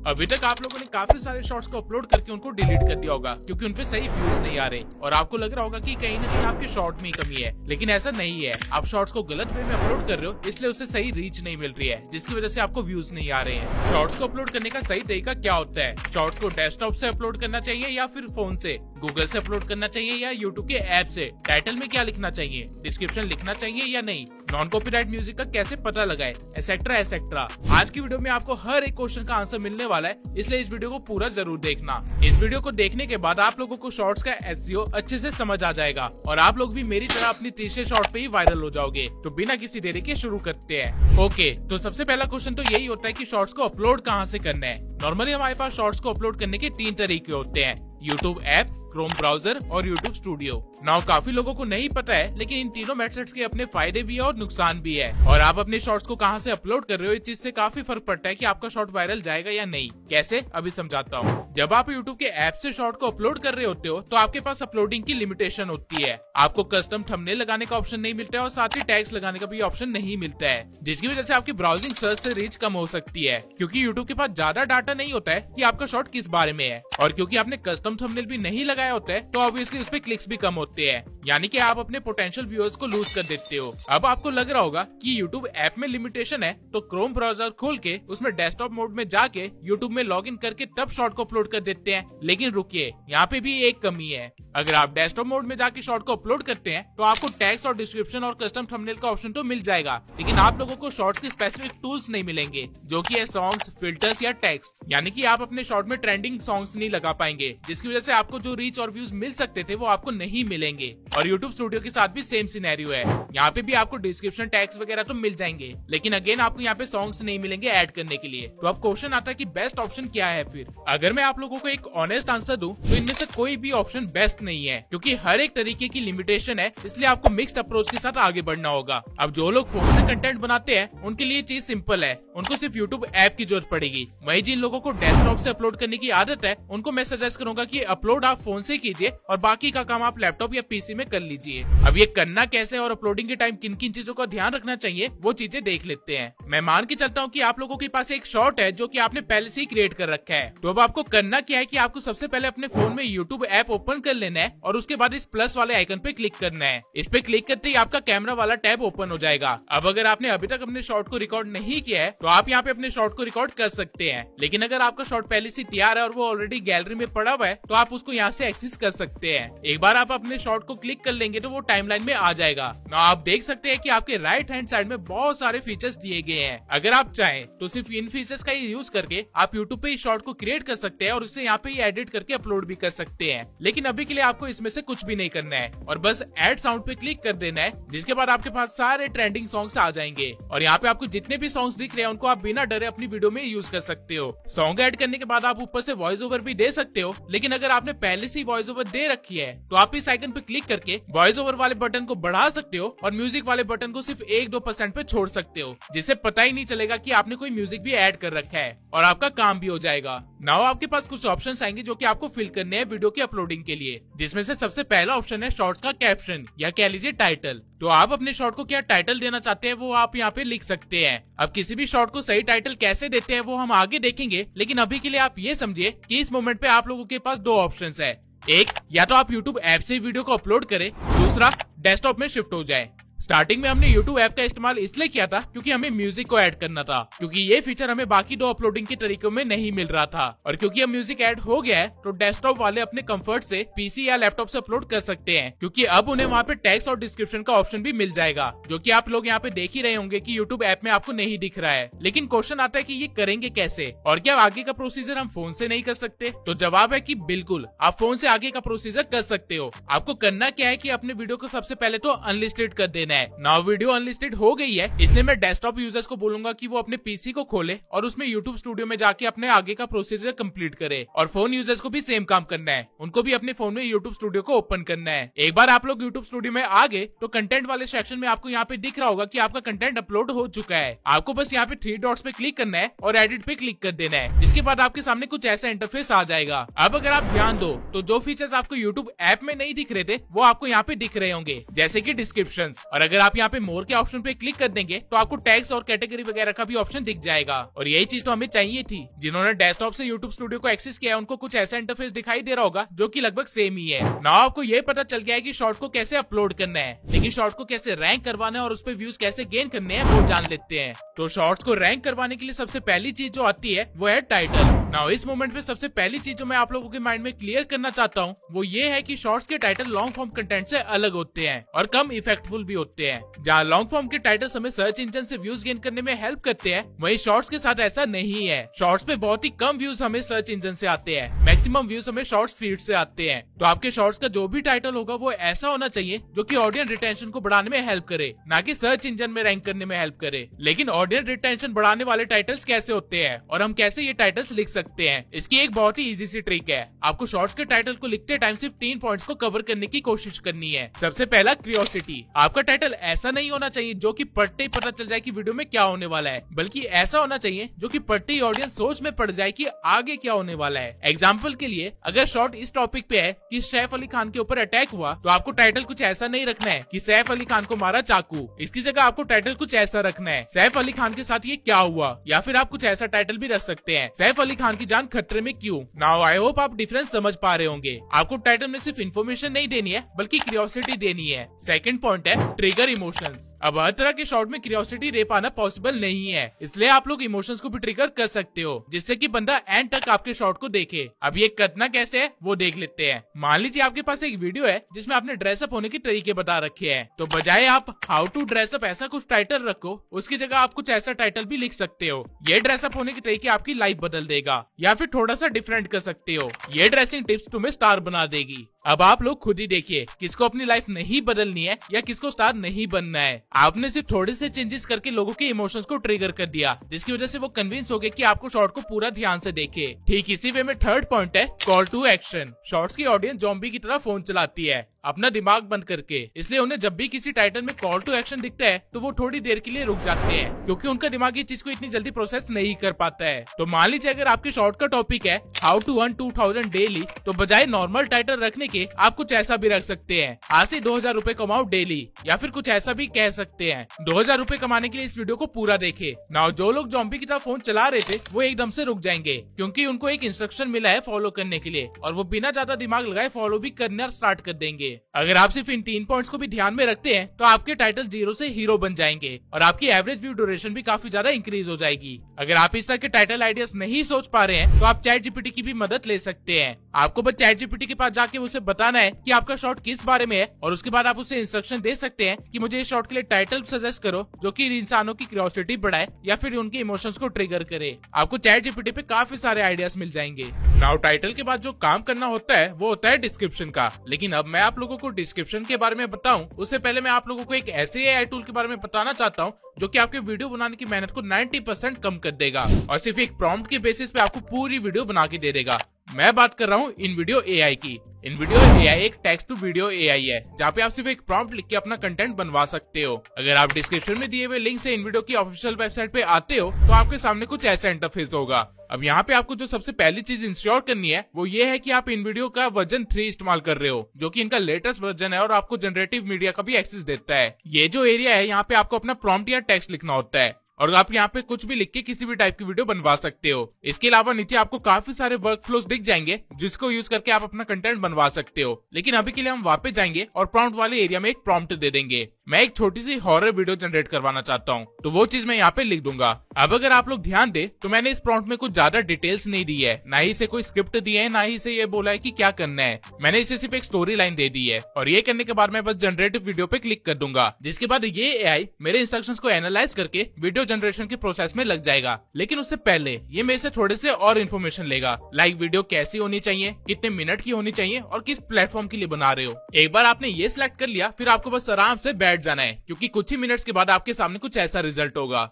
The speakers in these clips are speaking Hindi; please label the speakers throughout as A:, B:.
A: अभी तक आप लोगों ने काफी सारे शॉर्ट्स को अपलोड करके उनको डिलीट कर दिया होगा क्योंकि उनपे सही व्यूज नहीं आ रहे और आपको लग रहा होगा कि कहीं ना कहीं आपके शॉर्ट में ही कमी है, लेकिन ऐसा नहीं है। आप शॉर्ट्स को गलत वे में अपलोड कर रहे हो, इसलिए उससे सही रीच नहीं मिल रही है, जिसकी वजह से आपको व्यूज नहीं आ रहे हैं। शॉर्ट्स को अपलोड करने का सही तरीका क्या होता है? शॉर्ट्स को डेस्कटॉप से अपलोड करना चाहिए या फिर फोन से, गूगल से अपलोड करना चाहिए या यूट्यूब के ऐप से, टाइटल में क्या लिखना चाहिए, डिस्क्रिप्शन लिखना चाहिए या नहीं, नॉन कॉपीराइट म्यूजिक का कैसे पता लगाए, एसेट्रा एसेट्रा। आज की वीडियो में आपको हर एक क्वेश्चन का आंसर मिलने वाला है, इसलिए इस वीडियो को पूरा जरूर देखना। इस वीडियो को देखने के बाद आप लोगों को शॉर्ट्स का एसईओ अच्छे से समझ आ जाएगा और आप लोग भी मेरी तरह अपनी तीसरे शॉर्ट पे ही वायरल हो जाओगे। तो बिना किसी देरी के शुरू करते हैं। ओके, तो सबसे पहला क्वेश्चन तो यही होता है कि शॉर्ट्स को अपलोड कहाँ से करना है। नॉर्मली हमारे पास शॉर्ट्स को अपलोड करने के 3 तरीके होते हैं, यूट्यूब ऐप, क्रोम ब्राउजर और यूट्यूब स्टूडियो। नाउ काफी लोगों को नहीं पता है, लेकिन इन तीनों मेथड्स के अपने फायदे भी है और नुकसान भी है। और आप अपने शॉर्ट्स को कहां से अपलोड कर रहे हो, इस चीज से काफी फर्क पड़ता है कि आपका शॉर्ट वायरल जाएगा या नहीं। कैसे, अभी समझाता हूँ। जब आप यूट्यूब के ऐप से शॉर्ट को अपलोड कर रहे होते हो तो आपके पास अपलोडिंग की लिमिटेशन होती है। आपको कस्टम थंबनेल लगाने का ऑप्शन नहीं मिलता है और साथ ही टैग्स लगाने का भी ऑप्शन नहीं मिलता है, जिसकी वजह से आपकी ब्राउजिंग सर्च से रीच कम हो सकती है, क्योंकि यूट्यूब के पास ज्यादा डाटा नहीं होता है कि आपका शॉर्ट किस बारे में है। और क्योंकि आपने कस्टम थंबनेल भी नहीं लगाया होता है तो ऑब्वियसली उस पे क्लिक्स भी कम होते हैं, यानी कि आप अपने पोटेंशियल व्यूअर्स को लूज कर देते हो। अब आपको लग रहा होगा कि यूट्यूब ऐप में लिमिटेशन है, तो क्रोम ब्राउजर खोल के उसमें डेस्कटॉप मोड में जाके यूट्यूब में लॉगिन करके तब शॉर्ट को अपलोड कर देते हैं। लेकिन रुकिए, यहाँ पे भी एक कमी है। अगर आप डेस्कटॉप मोड में जाके शॉर्ट को अपलोड करते हैं तो आपको टैग्स और डिस्क्रिप्शन और कस्टम थंबनेल का ऑप्शन तो मिल जाएगा, लेकिन आप लोगों को शॉर्ट्स के स्पेसिफिक टूल्स नहीं मिलेंगे, जो कि है सॉन्ग्स, फिल्टर्स या टैग्स। यानी कि आप अपने शॉर्ट में ट्रेंडिंग सॉन्ग्स नहीं लगा पाएंगे, जिसकी वजह से आपको जो रीच और व्यूज मिल सकते थे वो आपको नहीं मिलेंगे। और यूट्यूब स्टूडियो के साथ भी सेम सिनेरियो है। यहाँ पे भी आपको डिस्क्रिप्शन टैग्स वगैरह तो मिल जाएंगे, लेकिन अगेन आपको यहाँ पे सॉन्ग्स नहीं मिलेंगे ऐड करने के लिए। तो अब क्वेश्चन आता है कि बेस्ट ऑप्शन क्या है फिर। अगर मैं आप लोगों को एक ऑनेस्ट आंसर दूं तो इनमें से कोई भी ऑप्शन बेस्ट नहीं है, क्योंकि हर एक तरीके की लिमिटेशन है, इसलिए आपको मिक्स्ड अप्रोच के साथ आगे बढ़ना होगा। अब जो लोग फोन से कंटेंट बनाते हैं उनके लिए चीज सिंपल है, उनको सिर्फ यूट्यूब ऐप की जरूरत पड़ेगी। वहीं जिन लोगों को डेस्कटॉप से अपलोड करने की आदत है उनको मैं सजेस्ट करूंगा कि अपलोड आप फोन से कीजिए और बाकी का काम आप लैपटॉप या पीसी में कर लीजिए। अब ये करना कैसे और अपलोडिंग के टाइम किन किन चीजों का ध्यान रखना चाहिए वो चीजें देख लेते हैं। मैं मान के चलता हूँ कि आप लोगों के पास एक शॉर्ट है जो कि आपने पहले से ही क्रिएट कर रखा है। तो अब आपको करना क्या है कि आपको सबसे पहले अपने फोन में यूट्यूब ऐप ओपन कर लेना है और उसके बाद इस प्लस वाले आइकन पे क्लिक करना है। इस पे क्लिक करते ही आपका कैमरा वाला टैब ओपन हो जाएगा। अब अगर आपने अभी तक अपने शॉर्ट को रिकॉर्ड नहीं किया है तो आप यहाँ पे अपने शॉर्ट को रिकॉर्ड कर सकते हैं, लेकिन अगर आपका शॉर्ट पहले से तैयार है और वो ऑलरेडी गैलरी में पड़ा हुआ है तो आप उसको यहाँ से एक्सेस कर सकते हैं। एक बार आप अपने शॉर्ट को क्लिक कर लेंगे तो वो टाइमलाइन में आ जाएगा। ना आप देख सकते हैं कि आपके राइट हैंड साइड में बहुत सारे फीचर्स दिए गए हैं। अगर आप चाहें तो सिर्फ इन फीचर्स का ही यूज करके आप यूट्यूब पे शॉर्ट को क्रिएट कर सकते हैं और उसे यहाँ पे ही एडिट करके अपलोड भी कर सकते हैं। लेकिन अभी के लिए आपको इसमें से कुछ भी नहीं करना है और बस ऐड साउंड पे क्लिक कर देना है, जिसके बाद आपके पास सारे ट्रेंडिंग सॉन्ग्स आ जाएंगे और यहाँ पे आपको जितने भी सॉन्ग्स दिख रहे हैं उनको आप बिना डरे अपनी वीडियो में यूज कर सकते हो। सॉन्ग ऐड करने के बाद आप ऊपर से वॉइस ओवर भी दे सकते हो, लेकिन अगर आपने पहले से ही वॉइस ओवर दे रखी है तो आप इस आइकन पे क्लिक करके वॉइस ओवर वाले बटन को बढ़ा सकते हो और म्यूजिक वाले बटन को सिर्फ 1-2% पे छोड़ सकते हो, जिससे पता ही नहीं चलेगा कि आपने कोई म्यूजिक भी ऐड कर रखा है और आपका काम भी हो जाएगा। नाउ आपके पास कुछ ऑप्शंस आएंगे जो कि आपको फिल करने हैं वीडियो की अपलोडिंग के लिए, जिसमें से सबसे पहला ऑप्शन है शॉर्ट्स का कैप्शन या कह लीजिए टाइटल। तो आप अपने शॉर्ट को क्या टाइटल देना चाहते हैं वो आप यहाँ पे लिख सकते हैं। अब किसी भी शॉर्ट को सही टाइटल कैसे देते हैं वो हम आगे देखेंगे, लेकिन अभी के लिए आप ये समझिए कि इस मोमेंट पे आप लोगों के पास 2 ऑप्शंस है। एक, या तो आप यूट्यूब ऐप से वीडियो को अपलोड करें, दूसरा डेस्कटॉप में शिफ्ट हो जाए। स्टार्टिंग में हमने YouTube ऐप का इस्तेमाल इसलिए किया था क्योंकि हमें म्यूजिक को ऐड करना था, क्योंकि ये फीचर हमें बाकी 2 अपलोडिंग के तरीकों में नहीं मिल रहा था। और क्योंकि अब म्यूजिक ऐड हो गया है तो डेस्कटॉप वाले अपने कंफर्ट से पीसी या लैपटॉप से अपलोड कर सकते हैं, क्योंकि अब उन्हें वहाँ पे टैग्स और डिस्क्रिप्शन का ऑप्शन भी मिल जाएगा, जो कि आप लोग यहाँ पे देख ही रहे होंगे कि YouTube ऐप में आपको नहीं दिख रहा है। लेकिन क्वेश्चन आता है कि ये करेंगे कैसे और क्या आगे का प्रोसीजर हम फोन से नहीं कर सकते? तो जवाब है कि बिल्कुल, आप फोन से आगे का प्रोसीजर कर सकते हो। आपको करना क्या है कि अपने वीडियो को सबसे पहले तो अनलिस्टेड कर देना है। नाउ वीडियो अनलिस्टेड हो गई है, इसलिए मैं डेस्कटॉप यूजर्स को बोलूंगा कि वो अपने पीसी को खोले और उसमें यूट्यूब स्टूडियो में जाके अपने आगे का प्रोसीजर कंप्लीट करे। और फोन यूजर्स को भी सेम काम करना है, उनको भी अपने फोन में यूट्यूब स्टूडियो को ओपन करना है। एक बार आप लोग यूट्यूब स्टूडियो में आ गए तो कंटेंट वाले सेक्शन में आपको यहाँ पे दिख रहा होगा कि आपका कंटेंट अपलोड हो चुका है। आपको बस यहाँ पे 3 डॉट्स पे क्लिक करना है और एडिट पे क्लिक कर देना है, जिसके बाद आपके सामने कुछ ऐसा इंटरफेस आ जाएगा। अब अगर आप ध्यान दो तो जो फीचर्स आपको यूट्यूब ऐप में नहीं दिख रहे थे वो आपको यहाँ पे दिख रहे होंगे, जैसे कि डिस्क्रिप्शंस। और अगर आप यहाँ पे मोर के ऑप्शन पे क्लिक कर देंगे तो आपको टैग्स और कैटेगरी वगैरह का भी ऑप्शन दिख जाएगा। और यही चीज तो हमें चाहिए थी। जिन्होंने डेस्कटॉप से YouTube स्टूडियो को एक्सेस किया है उनको कुछ ऐसा इंटरफेस दिखाई दे रहा होगा जो कि लगभग सेम ही है। नाउ आपको ये पता चल गया है कि शॉर्ट को कैसे अपलोड करना है, लेकिन शॉर्ट को कैसे रैंक करवाना है और उस पर व्यूज कैसे गेन करने हैं वो जान लेते हैं। तो शॉर्ट्स को रैंक करवाने के लिए सबसे पहली चीज जो आती है वो है टाइटल। नाउ इस मोमेंट पे सबसे पहली चीज जो मैं आप लोगों के माइंड में क्लियर करना चाहता हूँ वो ये है कि शॉर्ट्स के टाइटल लॉन्ग फॉर्म कंटेंट से अलग होते हैं और कम इफेक्टफुल भी होते हैं। जहाँ लॉन्ग फॉर्म के टाइटल्स हमें सर्च इंजन से व्यूज गेन करने में हेल्प करते हैं, वहीं शॉर्ट्स के साथ ऐसा नहीं है। शॉर्ट्स पे बहुत ही कम व्यूज हमें सर्च इंजन से आते हैं, मैक्सिमम व्यूज हमें शॉर्ट्स फीड से आते हैं। तो आपके शॉर्ट्स का जो भी टाइटल होगा वो ऐसा होना चाहिए जो कि ऑडियंस रिटेंशन को बढ़ाने में हेल्प करे, ना कि सर्च इंजन में रैंक करने में हेल्प करे। लेकिन ऑडियंस रिटेंशन बढ़ाने वाले टाइटल्स कैसे होते हैं और हम कैसे ये टाइटल्स लिख सकते हैं, इसकी एक बहुत ही इजी सी ट्रिक है। आपको शॉर्ट्स के टाइटल को लिखते टाइम सिर्फ 3 पॉइंट्स को कवर करने की कोशिश करनी है। सबसे पहला क्यूरियोसिटी। आपका टाइटल ऐसा नहीं होना चाहिए जो कि पढ़ते ही पता चल जाए कि वीडियो में क्या होने वाला है, बल्कि ऐसा होना चाहिए जो कि पढ़ते ही ऑडियंस सोच में पड़ जाए कि आगे क्या होने वाला है। एग्जाम्पल के लिए अगर शॉर्ट इस टॉपिक पे है कि सैफ अली खान के ऊपर अटैक हुआ, तो आपको टाइटल कुछ ऐसा नहीं रखना है कि सैफ अली खान को मारा चाकू। इसकी जगह आपको टाइटल कुछ ऐसा रखना है, सैफ अली खान के साथ ये क्या हुआ, या फिर आप कुछ ऐसा टाइटल भी रख सकते हैं, सैफ अली खान की जान खतरे में क्यों। नाउ आई होप आप डिफरेंस समझ पा रहे होंगे। आपको टाइटल में सिर्फ इन्फॉर्मेशन नहीं देनी है बल्कि क्यूरियोसिटी देनी है। सेकंड पॉइंट है ट्रिगर इमोशंस। अब हर तरह के शॉर्ट में क्यूरियोसिटी दे पाना पॉसिबल नहीं है, इसलिए आप लोग इमोशंस को भी ट्रिगर कर सकते हो जिससे कि बंदा एंड तक आपके शॉर्ट को देखे। अब ये करना कैसे है वो देख लेते हैं। मान लीजिए आपके पास एक वीडियो है जिसमें आपने ड्रेसअप होने के तरीके बता रखे हैं, तो बजाय आप हाउ टू ड्रेसअप ऐसा कुछ टाइटल रखो, उसकी जगह आप कुछ ऐसा टाइटल भी लिख सकते हो, ये ड्रेसअप होने के तरीके आपकी लाइफ बदल देगा, या फिर थोड़ा सा डिफरेंट कर सकते हो, ये ड्रेसिंग टिप्स तुम्हें स्टार बना देगी। अब आप लोग खुद ही देखिए किसको अपनी लाइफ नहीं बदलनी है या किसको स्टार नहीं बनना है। आपने सिर्फ थोड़े से चेंजेस करके लोगों के इमोशंस को ट्रिगर कर दिया, जिसकी वजह से वो कन्विंस हो गए कि आपको शॉर्ट को पूरा ध्यान से देखे। ठीक इसी वे में थर्ड पॉइंट है कॉल टू एक्शन। शॉर्ट्स की ऑडियंस ज़ॉम्बी की तरह फोन चलाती है अपना दिमाग बंद करके, इसलिए उन्हें जब भी किसी टाइटल में कॉल टू एक्शन दिखता है तो वो थोड़ी देर के लिए रुक जाते हैं, क्योंकि उनका दिमाग ये चीज को इतनी जल्दी प्रोसेस नहीं कर पाता है। तो मान लीजिए अगर आपके शॉर्ट का टॉपिक है हाउ टू अर्न 2000 डेली, तो बजाय नॉर्मल टाइटल रखने के आप कुछ ऐसा भी रख सकते हैं, आज से 2000 रुपए कमाओ डेली, या फिर कुछ ऐसा भी कह सकते हैं 2000 रुपए कमाने के लिए इस वीडियो को पूरा देखे। नाउ जो लोग ज़ॉम्बी की तरह फोन चला रहे थे वो एकदम से रुक जाएंगे, क्योंकि उनको एक इंस्ट्रक्शन मिला है फॉलो करने के लिए, और वो बिना ज्यादा दिमाग लगाए फॉलो भी करना स्टार्ट कर देंगे। अगर आप सिर्फ इन 3 पॉइंट्स को भी ध्यान में रखते हैं तो आपके टाइटल 0 से हीरो बन जाएंगे और आपकी एवरेज व्यू ड्यूरेशन भी काफी ज्यादा इंक्रीज हो जाएगी। अगर आप इस तरह के टाइटल आइडियाज नहीं सोच पा रहे हैं तो आप चैट जीपीटी की भी मदद ले सकते हैं। आपको बस चैट जीपीटी के पास जाके उसे बताना है कि आपका शॉर्ट किस बारे में है, और उसके बाद आप उसे इंस्ट्रक्शन दे सकते हैं कि मुझे इस शॉर्ट के लिए टाइटल सजेस्ट करो जो कि इंसानों की क्यूरियोसिटी बढ़ाए या फिर उनके इमोशंस को ट्रिगर करे। आपको चैट जीपीटी पे काफी सारे आइडियाज मिल जाएंगे। नाउ टाइटल के बाद जो काम करना होता है वो होता है डिस्क्रिप्शन का, लेकिन अब मैं आप लोगों को डिस्क्रिप्शन के बारे में बताऊं उससे पहले मैं आप लोगों को एक ऐसे एआई टूल के बारे में बताना चाहता हूं जो कि आपके वीडियो बनाने की मेहनत को 90% कम कर देगा और सिर्फ एक प्रॉम्प्ट के बेसिस पे आपको पूरी वीडियो बना के दे देगा। मैं बात कर रहा हूँ इनवीडियो एआई की। इनवीडियो एआई एक टेक्स्ट टू वीडियो एआई है जहाँ पे आप सिर्फ एक प्रॉम्प्ट लिख के अपना कंटेंट बनवा सकते हो। अगर आप डिस्क्रिप्शन में दिए हुए लिंक से इनवीडियो की ऑफिशियल वेबसाइट पे आते हो तो आपके सामने कुछ ऐसा इंटरफेस होगा। अब यहाँ पे आपको जो सबसे पहली चीज इंश्योर करनी है वो ये है कि आप इनवीडियो का वर्जन 3 इस्तेमाल कर रहे हो, जो कि इनका लेटेस्ट वर्जन है और आपको जनरेटिव मीडिया का भी एक्सेस देता है। ये जो एरिया है यहाँ पे आपको अपना प्रॉम्प्ट या टेक्स्ट लिखना होता है और आप यहाँ पे कुछ भी लिख के किसी भी टाइप की वीडियो बनवा सकते हो। इसके अलावा नीचे आपको काफी सारे वर्क फ्लोस दिख जाएंगे जिसको यूज करके आप अपना कंटेंट बनवा सकते हो। लेकिन अभी के लिए हम वापस जाएंगे और प्रॉम्प्ट वाले एरिया में एक प्रॉम्प्ट दे देंगे। मैं एक छोटी सी हॉरर वीडियो जनरेट करवाना चाहता हूँ, तो वो चीज मैं यहाँ पे लिख दूंगा। अब अगर आप लोग ध्यान दे तो मैंने इस प्रॉम्प्ट में कुछ ज्यादा डिटेल्स नहीं दी है, ना ही इसे कोई स्क्रिप्ट दी है, ना ही इसे ये बोला है कि क्या करना है। मैंने इसे सिर्फ एक स्टोरी लाइन दे दी है और ये करने के बाद मैं बस जनरेटिव वीडियो पे क्लिक कर दूंगा, जिसके बाद ये एआई मेरे इंस्ट्रक्शंस को एनालाइज करके वीडियो जनरेशन के प्रोसेस में लग जाएगा। लेकिन उससे पहले ये मेरे से थोड़े से और इन्फॉर्मेशन लेगा, लाइक वीडियो कैसी होनी चाहिए, कितने मिनट की होनी चाहिए और किस प्लेटफॉर्म के लिए बना रहे हो। एक बार आपने ये सिलेक्ट कर लिया फिर आपको बस आराम से बैठ जाना है, क्योंकि कुछ ही मिनट्स के बाद आपके सामने कुछ ऐसा रिजल्ट होगा।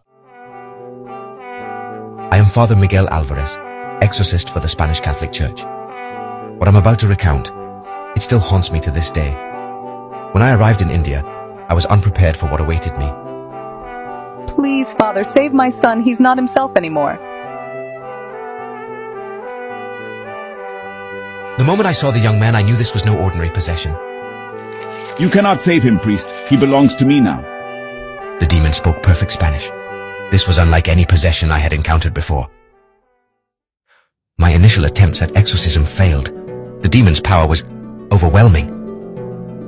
B: I am Father Miguel Alvarez, exorcist for the Spanish Catholic Church. What I'm about to recount, it still haunts me to this day. When I arrived in India, I was unprepared for what awaited me.
C: Please, Father, save my son. He's not himself anymore.
B: The moment I saw the young man, I knew this was no ordinary possession.
D: You cannot save him, priest. He belongs to me now.
B: The demon spoke perfect Spanish. This was unlike any possession I had encountered before. My initial attempts at exorcism failed. The demon's power was overwhelming.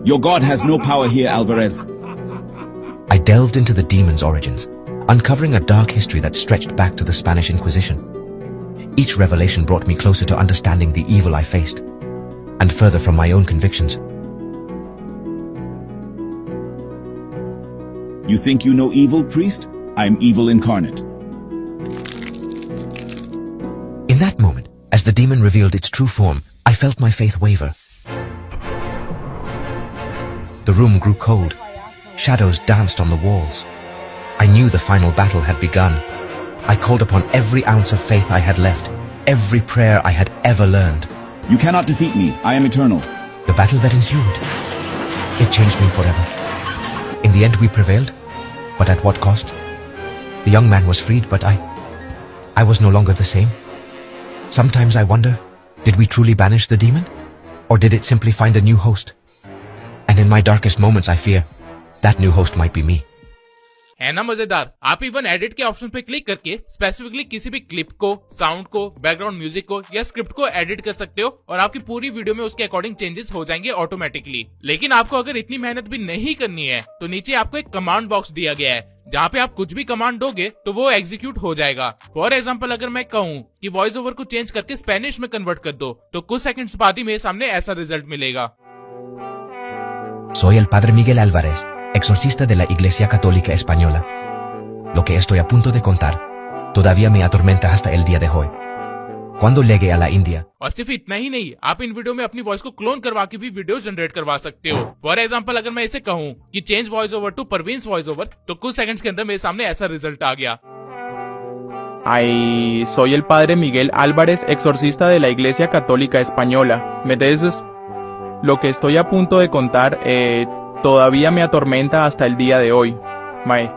D: Your god has no power here, Alvarez.
B: I delved into the demon's origins, uncovering a dark history that stretched back to the Spanish Inquisition. Each revelation brought me closer to understanding the evil I faced, and further from my own convictions.
D: You think you know evil, priest? I'm evil incarnate.
B: In that moment, as the demon revealed its true form, I felt my faith waver. The room grew cold. Shadows danced on the walls. I knew the final battle had begun. I called upon every ounce of faith I had left, every prayer I had ever learned.
D: You cannot defeat me. I am eternal.
B: The battle that ensued, it changed me forever. In the end, we prevailed, but at what cost? The young man was freed, but I was no longer the same. Sometimes I wonder, did we truly banish the demon? Or did it simply find a new host? And in my darkest moments, I fear that new host might be me.
A: है ना मजेदार। आप इवन एडिट के ऑप्शन पे क्लिक करके स्पेसिफिकली किसी भी क्लिप को, साउंड को, बैकग्राउंड म्यूजिक को या स्क्रिप्ट को एडिट कर सकते हो और आपकी पूरी वीडियो में उसके अकॉर्डिंग चेंजेस हो जाएंगे ऑटोमेटिकली। लेकिन आपको अगर इतनी मेहनत भी नहीं करनी है तो नीचे आपको एक कमांड बॉक्स दिया गया है जहाँ पे आप कुछ भी कमांड दोगे तो वो एग्जीक्यूट हो जाएगा। फॉर एग्जाम्पल अगर मैं कहूँ कि वॉइस ओवर को चेंज करके स्पेनिश में कन्वर्ट कर दो तो कुछ सेकंड्स बाद ही मेरे सामने ऐसा रिजल्ट मिलेगा।
B: Soy el padre Miguel Álvarez, exorcista de la Iglesia Católica Española. Lo que estoy a punto de contar todavía me atormenta hasta el día de hoy. Cuando llegué a la India.
A: और सिर्फ इतना ही नहीं, आप इन वीडियो में अपनी वॉइस को क्लोन करवा के भी वीडियो जनरेट करवा सकते हो। फॉर एग्जाम्पल अगर मैं इसे कहूँ कि change voice over to Parveen's voice over तो कुछ सेकंड्स के अंदर मेरे सामने ऐसा रिजल्ट आ गया।
E: Soy el padre Miguel Álvarez, exorcista de la Iglesia Católica Española. Lo que estoy a punto de contar todavía me atormenta hasta el día de hoy. Mae.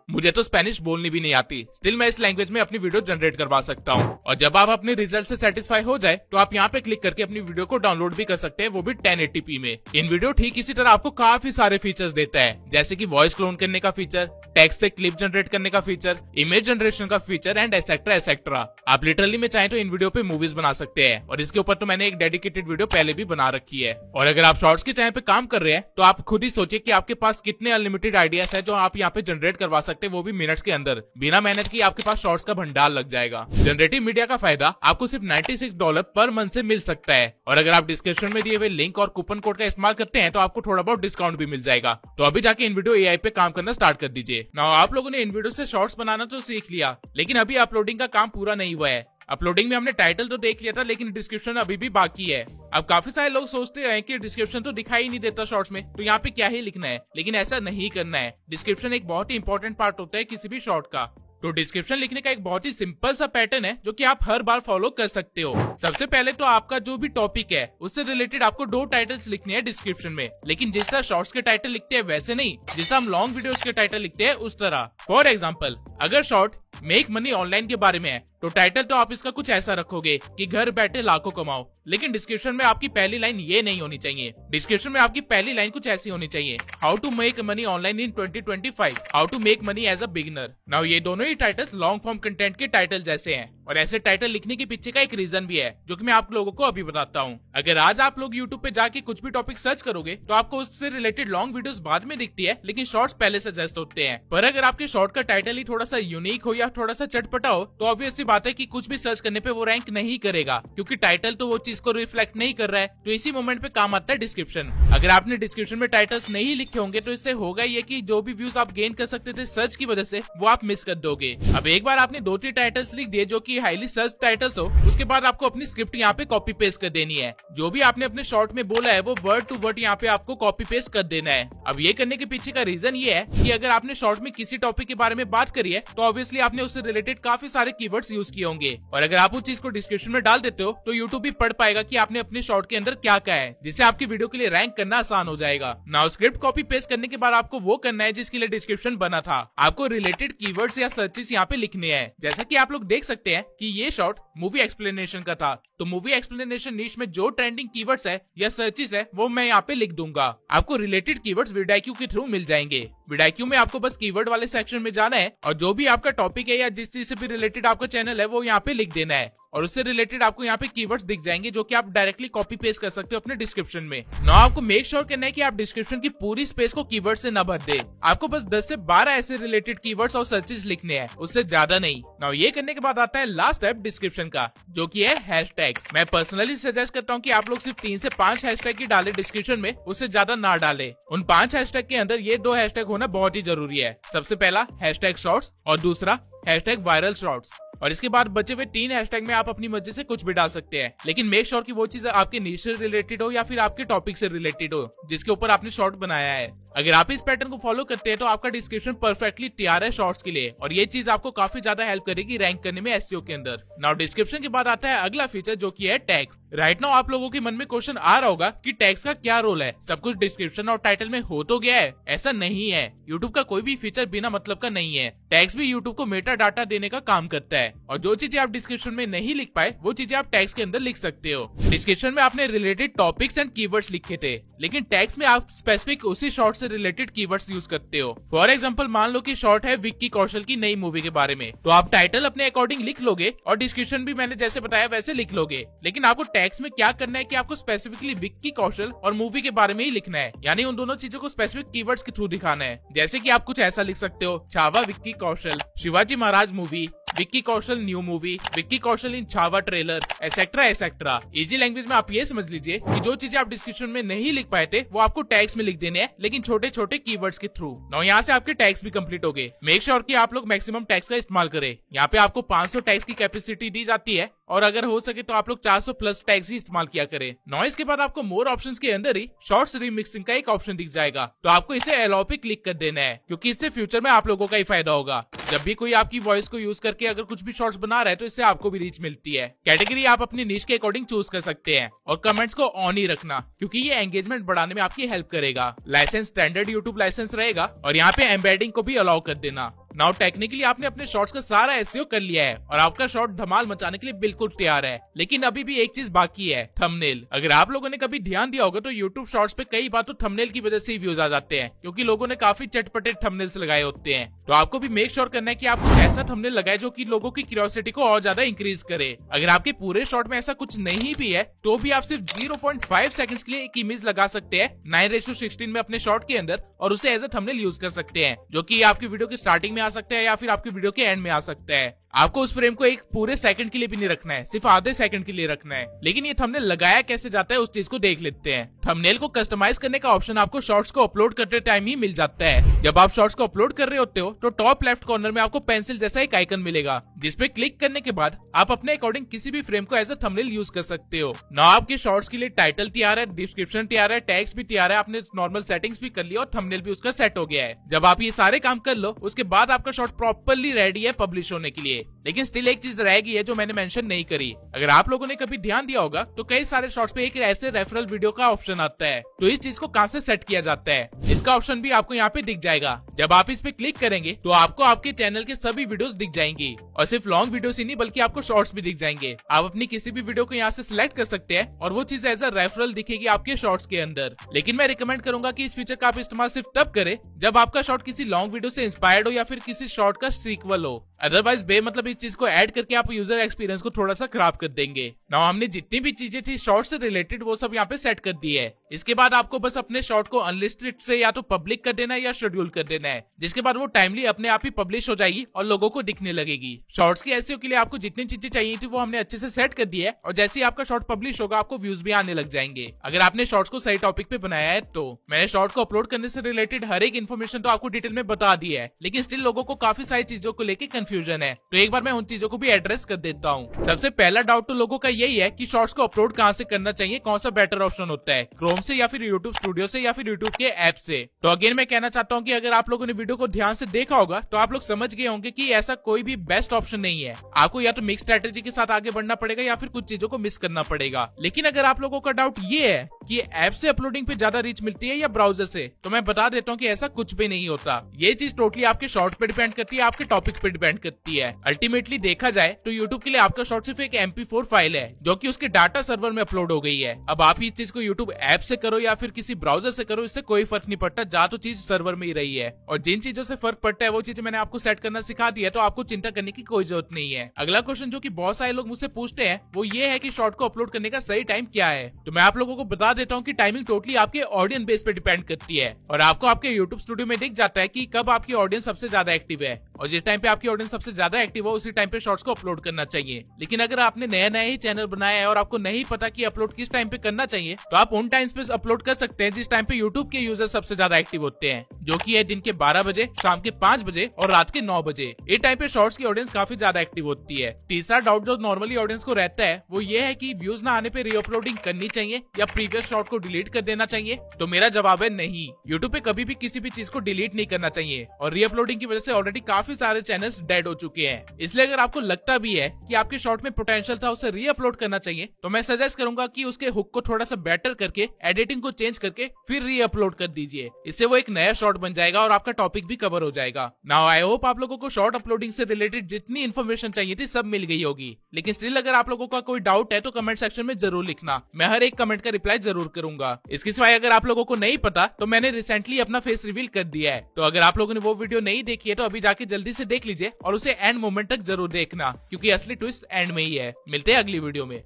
A: मुझे तो स्पेनिश बोलनी भी नहीं आती, स्टिल मैं इस लैंग्वेज में अपनी वीडियो जनरेट करवा सकता हूँ। और जब आप अपने रिजल्ट से सेटिस्फाई हो जाए तो आप यहाँ पे क्लिक करके अपनी वीडियो को डाउनलोड भी कर सकते हैं, वो भी 1080p में। इन वीडियो ठीक इसी तरह आपको काफी सारे फीचर्स देता है, जैसे कि वॉइस क्लोन करने का फीचर, टेक्स्ट से क्लिप जनरेट करने का फीचर, इमेज जनरेशन का फीचर एंड एसेट्रा एसेट्रा। आप लिटरली में चाहे तो इन वीडियो पे मूवीज बना सकते हैं और इसके ऊपर तो मैंने एक डेडिकेटेड वीडियो पहले भी बना रखी है। और अगर आप शॉर्ट्स के चैनल पे काम कर रहे हैं तो आप खुद ही सोचिए कि आपके पास कितने अनलिमिटेड आइडियाज है जो आप यहाँ पे जनरेट करवा सकते हैं, वो भी मिनट्स के अंदर। बिना मेहनत की आपके पास शॉर्ट्स का भंडार लग जाएगा। जनरेटिव मीडिया का फायदा आपको सिर्फ $96 पर मंथ से मिल सकता है और अगर आप डिस्क्रिप्शन में दिए हुए लिंक और कूपन कोड का इस्तेमाल करते हैं तो आपको थोड़ा बहुत डिस्काउंट भी मिल जाएगा। तो अभी जाके इन वीडियो एआई पे काम करना स्टार्ट कर दीजिए। नाउ आप लोगों ने इन वीडियो से शॉर्ट्स बनाना तो सीख लिया, लेकिन अभी अपलोडिंग का काम पूरा नहीं हुआ है। अपलोडिंग में हमने टाइटल तो देख लिया था, लेकिन डिस्क्रिप्शन अभी भी बाकी है। अब काफी सारे लोग सोचते हैं कि डिस्क्रिप्शन तो दिखाई नहीं देता शॉर्ट्स में, तो यहाँ पे क्या ही लिखना है, लेकिन ऐसा नहीं करना है। डिस्क्रिप्शन एक बहुत ही इंपॉर्टेंट पार्ट होता है किसी भी शॉर्ट का। तो डिस्क्रिप्शन लिखने का एक बहुत ही सिंपल सा पैटर्न है जो कि आप हर बार फॉलो कर सकते हो। सबसे पहले तो आपका जो भी टॉपिक है उससे रिलेटेड आपको 2 टाइटल्स लिखने हैं डिस्क्रिप्शन में, लेकिन जिस तरह शॉर्ट्स के टाइटल लिखते हैं वैसे नहीं, जिस तरह हम लॉन्ग वीडियोस के टाइटल लिखते हैं उस तरह। फॉर एग्जाम्पल अगर शॉर्ट मेक मनी ऑनलाइन के बारे में है तो टाइटल तो आप इसका कुछ ऐसा रखोगे कि घर बैठे लाखों कमाओ, लेकिन डिस्क्रिप्शन में आपकी पहली लाइन ये नहीं होनी चाहिए। डिस्क्रिप्शन में आपकी पहली लाइन कुछ ऐसी होनी चाहिए, how to make money online in 2025, how to make money as a beginner. Now ये दोनों ही टाइटल्स लॉन्ग फॉर्म कंटेंट के टाइटल जैसे हैं और ऐसे टाइटल लिखने के पीछे का एक रीजन भी है जो कि मैं आप लोगों को अभी बताता हूँ। अगर आज आप लोग यूट्यूब पे जाके कुछ भी टॉपिक सर्च करोगे तो आपको उससे रिलेटेड लॉन्ग वीडियोस बाद में दिखती है, लेकिन शॉर्ट्स पहले सजेस्ट होते हैं। पर अगर आपके शॉर्ट का टाइटल ही थोड़ा सा यूनिक हो या थोड़ा सा चटपटा हो तो ऑब्वियसली बात है कि कुछ भी सर्च करने पे वो रैंक नहीं करेगा, क्योंकि टाइटल तो वो चीज को रिफ्लेक्ट नहीं कर रहा है। तो इसी मोमेंट पे काम आता है डिस्क्रिप्शन। अगर आपने डिस्क्रिप्शन में टाइटल्स नहीं लिखे होंगे तो इससे होगा ये कि जो भी व्यूज आप गेन कर सकते थे सर्च की वजह से वो आप मिस कर दोगे। अब एक बार आपने 2-3 टाइटल्स लिख दिए जो कि हाईली सर्च टाइटल्स हो, उसके बाद आपको अपनी स्क्रिप्ट यहाँ पे कॉपी पेस्ट कर देनी है। जो भी आपने अपने शॉर्ट में बोला है वो वर्ड टू वर्ड यहाँ पे आपको कॉपी पेस्ट कर देना है। अब ये करने के पीछे का रीजन ये है कि अगर आपने शॉर्ट में किसी टॉपिक के बारे में बात करी है तो ऑब्वियसली आपने उससे रिलेटेड काफी सारे कीवर्ड्स यूज किए होंगे, और अगर आप उस चीज को डिस्क्रिप्शन में डाल देते हो तो यूट्यूब भी पढ़ पाएगा कि आपने अपने शॉर्ट के अंदर क्या कहा है, जिससे आपकी वीडियो के लिए रैंक करना आसान हो जाएगा। नाउ स्क्रिप्ट कॉपी पेस्ट करने के बाद आपको वो करना है जिसके लिए डिस्क्रिप्शन बना था। आपको रिलेटेड कीवर्ड्स या सर्चेस यहाँ पे लिखने हैं। जैसा कि आप लोग देख सकते हैं कि ये शॉर्ट मूवी एक्सप्लेनेशन का था, तो मूवी एक्सप्लेनेशन नीश में जो ट्रेंडिंग कीवर्ड्स है या सर्चेस है वो मैं यहाँ पे लिख दूंगा। आपको रिलेटेड कीवर्ड्स vidIQ के थ्रू मिल जाएंगे। vidIQ में आपको बस कीवर्ड वाले सेक्शन में जाना है और जो भी आपका टॉपिक है या जिस चीज से भी रिलेटेड आपका चैनल है वो यहाँ पे लिख देना है और उससे रिलेटेड आपको यहाँ पे कीवर्ड्स दिख जाएंगे जो कि आप डायरेक्टली कॉपी पेस्ट कर सकते हो अपने डिस्क्रिप्शन में। ना आपको मेक श्योर करना है कि आप डिस्क्रिप्शन की पूरी स्पेस को कीवर्ड से न भर दे। आपको बस 10 से 12 ऐसे रिलेटेड कीवर्ड्स और सर्चेस लिखने हैं, उससे ज्यादा नहीं। ना ये करने के बाद आता है लास्ट स्टेप डिस्क्रिप्शन का, जो कि है हैशटैग। मैं पर्सनली सजेस्ट करता हूँ कि आप लोग सिर्फ 3 से 5 हैशटैग ही डाले डिस्क्रिप्शन में, उससे ज्यादा ना डाले। उन 5 हैशटैग के अंदर ये 2 हैशटैग होना बहुत ही जरूरी है। सबसे पहला हैशटैग शॉर्ट्स और दूसरा हैशटैग वायरल शॉर्ट्स। और इसके बाद बचे हुए 3 हैशटैग में आप अपनी मर्जी से कुछ भी डाल सकते हैं, लेकिन मेक श्योर कि वो चीज आपके नीश से रिलेटेड हो या फिर आपके टॉपिक से रिलेटेड हो जिसके ऊपर आपने शॉर्ट बनाया है। अगर आप इस पैटर्न को फॉलो करते हैं तो आपका डिस्क्रिप्शन परफेक्टली तैयार है शॉर्ट्स के लिए और ये चीज आपको काफी ज्यादा हेल्प करेगी रैंक करने में एसईओ के अंदर। नाउ डिस्क्रिप्शन के बाद आता है अगला फीचर जो कि है टैग्स। राइट नाउ आप लोगों के मन में क्वेश्चन आ रहा होगा कि टैग्स का क्या रोल है, सब कुछ डिस्क्रिप्शन और टाइटल में हो तो गया है। ऐसा नहीं है, यूट्यूब का कोई भी फीचर बिना मतलब का नहीं है। टैग्स भी यूट्यूब को मेटा डाटा देने का काम करता है और जो चीजें आप डिस्क्रिप्शन में नहीं लिख पाए वो चीजें आप टैग्स के अंदर लिख सकते हो। डिस्क्रिप्शन में आपने रिलेटेड टॉपिक्स एंड कीवर्ड्स लिखे थे, लेकिन टैग्स में आप स्पेसिफिक उसी शॉर्ट से रिलेटेड कीवर्ड्स यूज करते हो। फॉर एग्जांपल मान लो कि शॉर्ट है विक्की कौशल की नई मूवी के बारे में, तो आप टाइटल अपने अकॉर्डिंग लिख लोगे और डिस्क्रिप्शन भी मैंने जैसे बताया वैसे लिख लोगे। लेकिन आपको टैग्स में क्या करना है कि आपको स्पेसिफिकली विक्की कौशल और मूवी के बारे में ही लिखना है, यानी उन दोनों चीजों को स्पेसिफिक कीवर्ड्स के थ्रू दिखाना है। जैसे कि आप कुछ ऐसा लिख सकते हो, Chhaava Vicky Kaushal, Shivaji Maharaj movie, Vicky Kaushal new movie, Vicky Kaushal in Chhaava trailer, et cetera et cetera. Easy language में आप ये समझ लीजिए कि जो चीजें आप डिस्क्रिप्शन में नहीं लिख पाए थे वो आपको टैग्स में लिख देने हैं, लेकिन छोटे छोटे कीवर्ड्स के थ्रू। नाउ यहाँ से आपके टैग्स भी कंप्लीट हो गए। मेक श्योर कि आप लोग मैक्सिमम टैग्स का इस्तेमाल करें। यहाँ पे आपको 500 टैग्स की कैपेसिटी दी जाती है और अगर हो सके तो आप लोग 400 प्लस टैग्स ही इस्तेमाल किया करें। नॉइस के बाद आपको मोर ऑप्शंस के अंदर ही शॉर्ट्स रीमिक्सिंग का एक ऑप्शन दिख जाएगा, तो आपको इसे अलाउ पे क्लिक कर देना है, क्योंकि इससे फ्यूचर में आप लोगों का ही फायदा होगा। जब भी कोई आपकी वॉइस को यूज करके अगर कुछ भी शॉर्ट्स बना रहा है तो इससे आपको भी रीच मिलती है। कैटेगरी आप अपनी नीश के अकॉर्डिंग चूज कर सकते हैं और कमेंट्स को ऑन ही रखना, क्योंकि ये एंगेजमेंट बढ़ाने में आपकी हेल्प करेगा। लाइसेंस स्टैंडर्ड यूट्यूब लाइसेंस रहेगा और यहाँ पे एम्बेडिंग को भी अलाउ कर देना। नाउ टेक्निकली आपने अपने शॉर्ट्स का सारा एसईओ कर लिया है और आपका शॉर्ट धमाल मचाने के लिए बिल्कुल तैयार है, लेकिन अभी भी एक चीज बाकी है, थंबनेल। अगर आप लोगों ने कभी ध्यान दिया होगा तो यूट्यूब शॉर्ट्स पे कई बार तो थंबनेल की वजह से ही व्यूज आ जाते हैं, क्योंकि लोगों ने काफी चटपटे थंबनेल्स लगाए होते हैं। तो आपको भी मेक श्योर करना है कि आप कुछ ऐसा थंबनेल लगाए जो कि लोगों की क्यूरियोसिटी को और ज्यादा इंक्रीज करे। अगर आपके पूरे शॉर्ट में ऐसा कुछ नहीं भी है तो भी आप सिर्फ 0.5 सेकंड्स के लिए एक इमेज लगा सकते हैं 9:16 में अपने शॉर्ट के अंदर और उसे एज अ थंबनेल यूज कर सकते हैं, जो कि आपकी वीडियो की स्टार्टिंग में आ सकता है या फिर आपकी वीडियो के एंड में आ सकता है। आपको उस फ्रेम को एक पूरे सेकंड के लिए भी नहीं रखना है, सिर्फ आधे सेकंड के लिए रखना है। लेकिन ये थंबनेल लगाया कैसे जाता है उस चीज को देख लेते हैं। थंबनेल को कस्टमाइज करने का ऑप्शन आपको शॉर्ट्स को अपलोड करते टाइम ही मिल जाता है। जब आप शॉर्ट्स को अपलोड कर रहे होते हो तो टॉप लेफ्ट कॉर्नर में आपको पेंसिल जैसा एक आइकन मिलेगा, जिसपे क्लिक करने के बाद आप अपने अकॉर्डिंग किसी भी फ्रेम को एज अ थंबनेल यूज कर सकते हो। ना आपके शॉर्ट्स के लिए टाइटल तैयार है, डिस्क्रिप्शन तैयार है, टैग्स भी तैयार है, आपने नॉर्मल सेटिंग्स भी कर लिया और थंबनेल भी उसका सेट हो गया है। जब आप ये सारे काम कर लो उसके बाद आपका शॉर्ट प्रॉपर्ली रेडी है पब्लिश होने के लिए। लेकिन स्टिल एक चीज रह गई है जो मैंने मेंशन नहीं करी। अगर आप लोगों ने कभी ध्यान दिया होगा तो कई सारे शॉर्ट्स पे एक ऐसे रेफरल वीडियो का ऑप्शन आता है, तो इस चीज को कहां से सेट किया जाता है इसका ऑप्शन भी आपको यहाँ पे दिख जाएगा। जब आप इस पे क्लिक करेंगे तो आपको आपके चैनल के सभी वीडियोस दिख जाएंगी और सिर्फ लॉन्ग वीडियोस ही नहीं बल्कि आपको शॉर्ट्स भी दिख जाएंगे। आप अपनी किसी भी वीडियो को यहाँ से सिलेक्ट कर सकते हैं और वो चीज एज अ रेफरल दिखेगी आपके शॉर्ट्स के अंदर। लेकिन मैं रिकमेंड करूंगा कि इस फीचर का आप इस्तेमाल सिर्फ तब करें जब आपका शॉर्ट किसी लॉन्ग वीडियो से इंस्पायर्ड हो या फिर किसी शॉर्ट का सीक्वल हो। अदरवाइज बेमतलब इस चीज को ऐड करके आप यूजर एक्सपीरियंस को थोड़ा सा खराब कर देंगे। नाउ हमने जितनी भी चीजें थी शॉर्ट से रिलेटेड वो सब यहाँ पे सेट कर दी है। इसके बाद आपको बस अपने शॉर्ट को अनलिस्टेड से या तो पब्लिक कर देना है या शेड्यूल कर देना है, जिसके बाद वो टाइमली अपने आप ही पब्लिश हो जाएगी और लोगों को दिखने लगेगी। शॉर्ट्स की एसईओ के लिए आपको जितनी चीजें चाहिए थी वो हमने अच्छे से सेट कर दी है और जैसे ही आपका शॉर्ट पब्लिश होगा आपको व्यूज भी आने लग जाएंगे। अगर आपने शॉर्ट्स को सही टॉपिक पे बनाया है तो मैंने शॉर्ट को अपलोड करने से रिलेटेड हर एक इन्फॉर्मेशन तो आपको डिटेल में बता दी है, लेकिन स्टिल लोगों को काफी सारी चीजों को लेकर कंफ्यूजन है, तो एक बार मैं उन चीजों को भी एड्रेस कर देता हूँ। सबसे पहला डाउट तो लोगों का यही है कि शॉर्ट्स को अपलोड कहाँ से करना चाहिए, कौन सा बेटर ऑप्शन होता है, क्रोम से या फिर यूट्यूब स्टूडियो से या फिर यूट्यूब के ऐप से। तो अगेन मैं कहना चाहता हूँ कि अगर आप लोगों ने वीडियो को ध्यान से देखा होगा तो आप लोग समझ गए होंगे कि ऐसा कोई भी बेस्ट ऑप्शन नहीं है। आपको या तो मिक्स स्ट्रेटेजी के साथ आगे बढ़ना पड़ेगा या फिर कुछ चीजों को मिस करना पड़ेगा। लेकिन अगर आप लोगों का डाउट ये है कि ऐप से अपलोडिंग पे ज्यादा रीच मिलती है या ब्राउजर से, तो मैं बता देता हूँ कि ऐसा कुछ भी नहीं होता। ये चीज टोटली आपके शॉर्ट पे डिपेंड करती है, आपके टॉपिक पे डिपेंड करती है। अल्टीमेटली अल्टीमेटली देखा जाए तो यूट्यूब के लिए आपका शॉर्ट सिर्फ एक MP4 फाइल है जो कि उसके डाटा सर्वर में अपलोड हो गई है। अब आप इस चीज को यूट्यूब ऐप से करो या फिर किसी ब्राउजर से करो, इससे कोई फर्क नहीं पड़ता, जा तो चीज सर्वर में ही रही है। और जिन चीजों से फर्क पड़ता है वो चीजें मैंने आपको सेट करना सिखा दिया, तो आपको चिंता करने की कोई जरूरत नहीं है। अगला क्वेश्चन जो कि बहुत सारे लोग मुझसे पूछते हैं वो ये है कि शॉर्ट को अपलोड करने का सही टाइम क्या है। तो मैं आप लोगों को बता देता हूँ कि टाइमिंग टोटली आपके ऑडियंस बेस पे डिपेंड करती है और आपको आपके यूट्यूब स्टूडियो में दिख जाता है कि कब आपकी ऑडियंस सबसे ज्यादा एक्टिव है, और जिस टाइम पे आपकी ऑडियंस सबसे ज्यादा एक्टिव हो उसी टाइम पे शॉर्ट्स को अपलोड करना चाहिए। लेकिन अगर आपने नया ही चैनल बनाया है और आपको नहीं पता कि अपलोड किस टाइम पे करना चाहिए, तो आप उन टाइम्स पे अपलोड कर सकते हैं जिस टाइम पे यूट्यूब के यूजर सबसे ज्यादा एक्टिव होते हैं, जो कि है दिन के 12 बजे, शाम के 5 बजे और रात के 9 बजे। ये टाइम पे शॉर्ट्स की ऑडियंस काफी ज्यादा एक्टिव होती है। तीसरा डाउट जो नॉर्मली ऑडियंस को रहता है वो ये है कि व्यूज ना आने पे रीअपलोडिंग करनी चाहिए या प्रीवियस शॉर्ट को डिलीट कर देना चाहिए। तो मेरा जवाब है नहीं, यूट्यूब पे कभी भी किसी भी चीज को डिलीट नहीं करना चाहिए और रीअपलोडिंग की वजह से ऑलरेडी काफी सारे चैनल्स डेड हो चुके हैं। इसलिए अगर आपको लगता भी है कि आपके शॉर्ट में पोटेंशियल था, उसे रीअपलोड करना चाहिए, तो मैं सजेस्ट करूंगा कि उसके हुक को थोड़ा सा बेटर करके एडिटिंग को चेंज करके फिर रीअपलोड कर दीजिए। इससे वो एक नया शॉर्ट बन जाएगा और आपका टॉपिक भी कवर हो जाएगा। नाउ आई होप आप लोगों को शॉर्ट अपलोडिंग से रिलेटेड जितनी इन्फॉर्मेशन चाहिए थी सब मिल गई होगी। लेकिन स्टिल अगर आप लोगों का कोई डाउट है तो कमेंट सेक्शन में जरूर लिखना, मैं हर एक कमेंट का रिप्लाई जरूर करूंगा। इसके सिवाय अगर आप लोगों को नहीं पता तो मैंने रिसेंटली अपना फेस रिवील कर दिया है, तो अगर आप लोगों ने वो वीडियो नहीं देखी है तो अभी जाके जल्दी से देख लीजिए और उसे एंड मोमेंट तक जरूर देखना, क्योंकि असली ट्विस्ट एंड में ही है। मिलते हैं अगली वीडियो में।